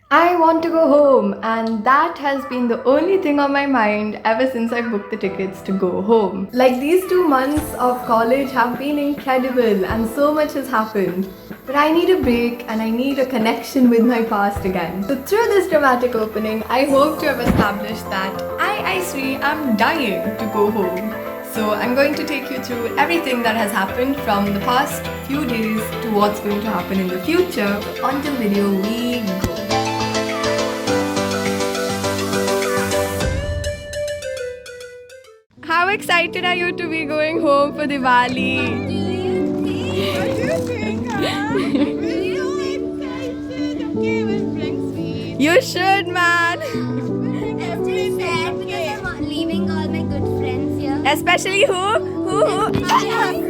I want to go home, and that has been the only thing on my mind ever since I booked the tickets to go home. Like, these 2 months of college have been incredible, and so much has happened. But I need a break and I need a connection with my past again. So, through this dramatic opening, I hope to have established that I, Sri, am dying to go home. So I'm going to take you through everything that has happened from the past few days to what's going to happen in the future. On to the video we go. How excited are you to be going home for Diwali? What do you think? I'm excited. Okay, we'll bring sweets. You should, man. Everything, Sad because I'm leaving all my good friends here. Especially who? Yes.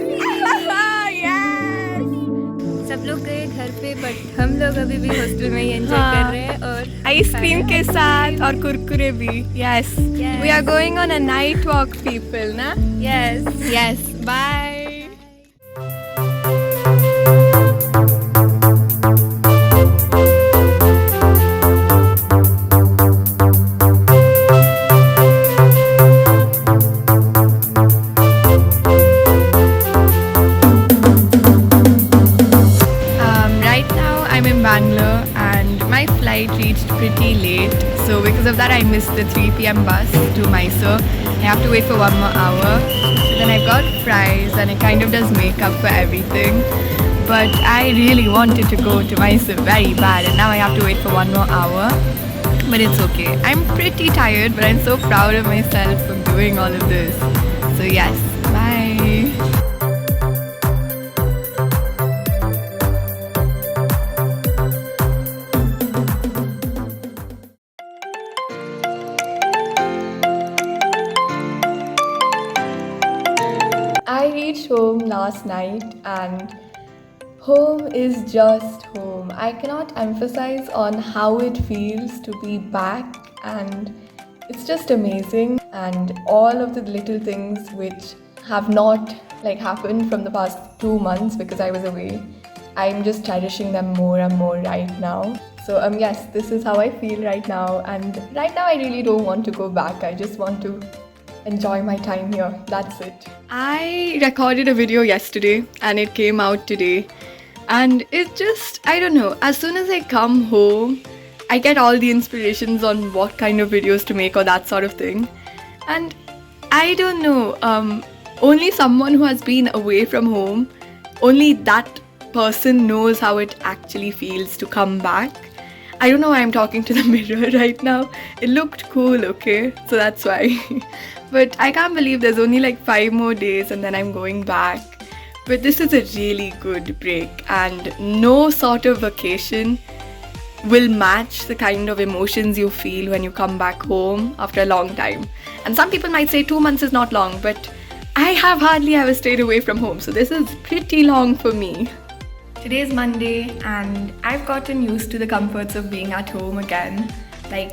सब लोग गए घर पे but हम लोग अभी भी hostel में ही एंजॉय कर रहे हैं और आइसक्रीम के साथ और कुरकुरे भी. Yes. Yes. We are going on a night walk, people, na? Yes Yes. Bye. Right now I'm in Bangalore and my flight reached pretty late. So because of that I missed the 3 p.m. bus to Mysore. I have to wait for 1 more hour. So then I've got fries and it kind of does make up for everything. But I really wanted to go to Mysore very bad and now I have to wait for 1 more hour. But it's okay. I'm pretty tired but I'm so proud of myself for doing all of this. So yes, bye. I reached home last night and home is just home. I cannot emphasize on how it feels to be back, and it's just amazing. And all of the little things which have not happened from the past 2 months because I was away, I'm just cherishing them more and more right now. So yes, this is how I feel right now, and right now I really don't want to go back. I just want to enjoy my time here. That's it. I recorded a video yesterday and it came out today. And it just, I don't know, as soon as I come home, I get all the inspirations on what kind of videos to make or that sort of thing. And I don't know, only someone who has been away from home, only that person knows how it actually feels to come back. I don't know why I'm talking to the mirror right now. It looked cool, okay? So that's why. But I can't believe there's only 5 more days and then I'm going back. But this is a really good break and no sort of vacation will match the kind of emotions you feel when you come back home after a long time. And some people might say 2 months is not long, but I have hardly ever stayed away from home, so this is pretty long for me. Today is Monday and I've gotten used to the comforts of being at home again.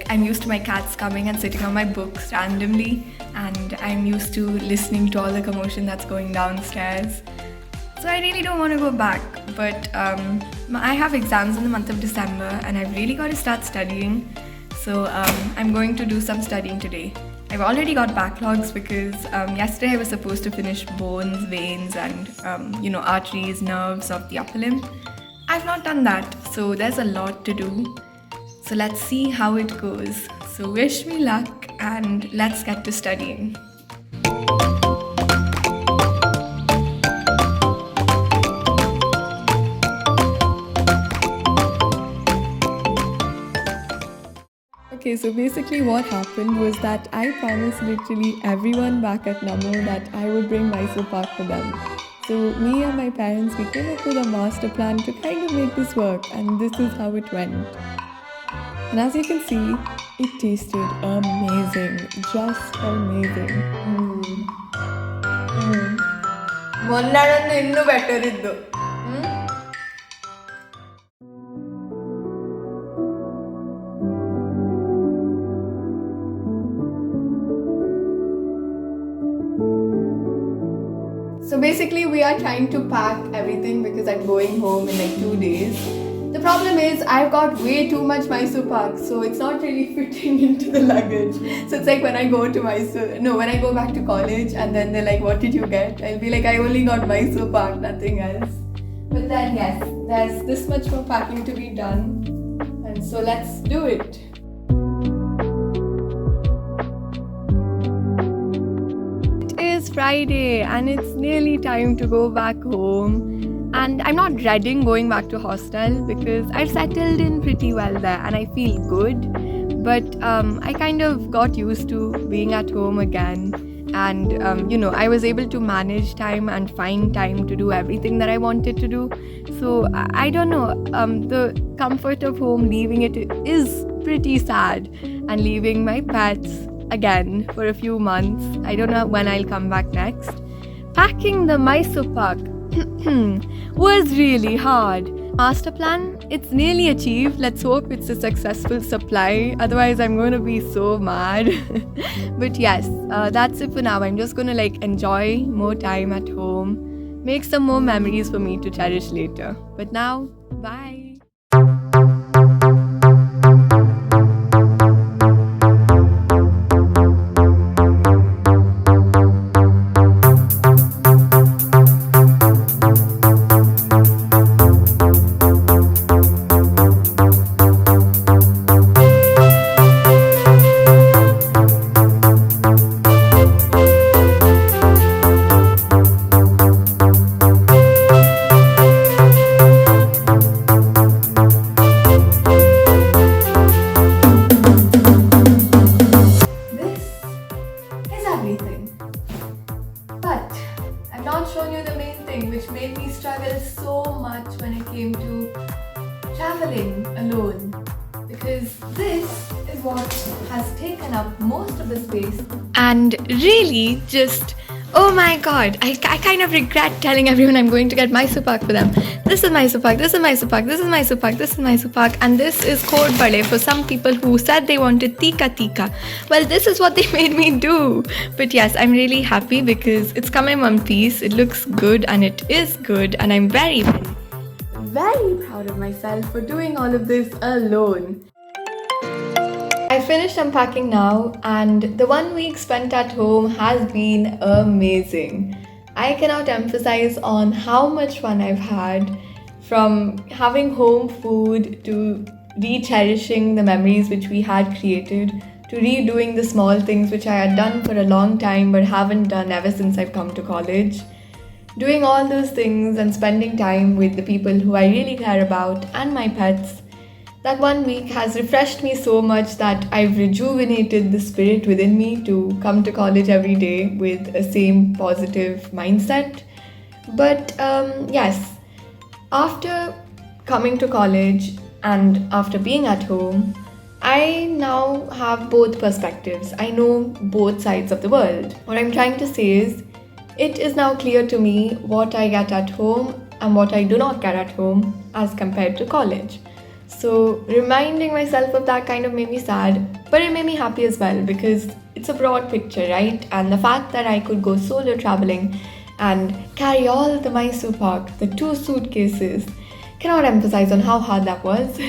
I'm used to my cats coming and sitting on my books randomly, and I'm used to listening to all the commotion that's going downstairs. So I really don't want to go back, but I have exams in the month of December and I've really got to start studying. So I'm going to do some studying today. I've already got backlogs because yesterday I was supposed to finish bones, veins and arteries, nerves of the upper limb. I've not done that, so there's a lot to do. So let's see how it goes. So wish me luck and let's get to studying. Okay, so basically what happened was that I promised literally everyone back at Namo that I would bring Mysore Pak for them. So me and my parents, we came up with a master plan to kind of make this work, and this is how it went. And as you can see, it tasted amazing, just amazing. ಮೊನ್ನೆರಡು ಇನ್ನೂ better ಇದ್ದು. So basically we are trying to pack everything because I'm going home in 2 days. The problem is I've got way too much Mysore Pak, so it's not really fitting into the luggage. So it's like when I go back to college and then they're like, what did you get? I'll be like, I only got Mysore Pak, nothing else. But then yes, there's this much more packing to be done, and so let's do it. It is Friday and it's nearly time to go back home. And I'm not dreading going back to hostel because I've settled in pretty well there and I feel good. But I kind of got used to being at home again. And, I was able to manage time and find time to do everything that I wanted to do. So I don't know, the comfort of home, leaving it is pretty sad. And leaving my pets again for a few months. I don't know when I'll come back next. Packing the Mysore Pak was really hard. Master plan, it's nearly achieved. Let's hope it's a successful supply. Otherwise, I'm going to be so mad. But yes, that's it for now. I'm just going to enjoy more time at home. Make some more memories for me to cherish later. But now, bye. But I've not shown you the main thing which made me struggle so much when it came to traveling alone, because this is what has taken up most of the space and really just, oh my god, I kind of regret telling everyone I'm going to get Mysore Pak for them. This is Mysore Pak, this is Mysore Pak, this is Mysore Pak, this is Mysore Pak, and this is code bade for some people who said they wanted tika. Well, this is what they made me do. But yes, I'm really happy because it's come in one piece, it looks good and it is good, and I'm very, very proud of myself for doing all of this alone. I finished unpacking now, and the 1 week spent at home has been amazing. I cannot emphasize on how much fun I've had, from having home food to re-cherishing the memories which we had created, to redoing the small things which I had done for a long time but haven't done ever since I've come to college. Doing all those things and spending time with the people who I really care about and my pets. That 1 week has refreshed me so much that I've rejuvenated the spirit within me to come to college every day with a same positive mindset. But yes, after coming to college and after being at home, I now have both perspectives. I know both sides of the world. What I'm trying to say is, it is now clear to me what I get at home and what I do not get at home as compared to college. So reminding myself of that kind of made me sad, but it made me happy as well because it's a broad picture, right? And the fact that I could go solo traveling and carry all the Mysore Pak, the 2 suitcases, cannot emphasize on how hard that was.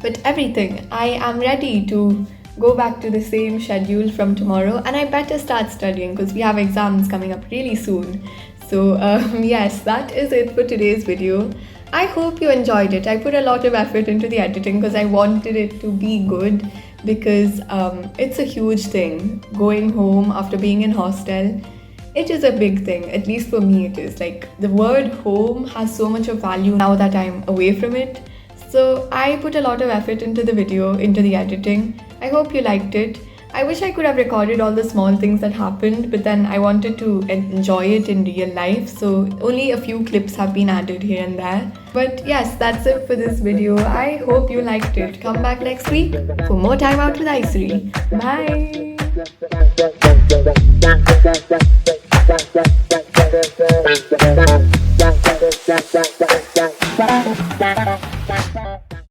But everything, I am ready to go back to the same schedule from tomorrow, and I better start studying because we have exams coming up really soon. So yes, that is it for today's video. I hope you enjoyed it. I put a lot of effort into the editing because I wanted it to be good, because it's a huge thing. Going home after being in hostel, it is a big thing. At least for me it is. The word home has so much of value now that I'm away from it. So I put a lot of effort into the video, into the editing. I hope you liked it. I wish I could have recorded all the small things that happened, but then I wanted to enjoy it in real life, so only a few clips have been added here and there. But yes, that's it for this video. I hope you liked it. Come back next week for more time out with AISIRI. Bye!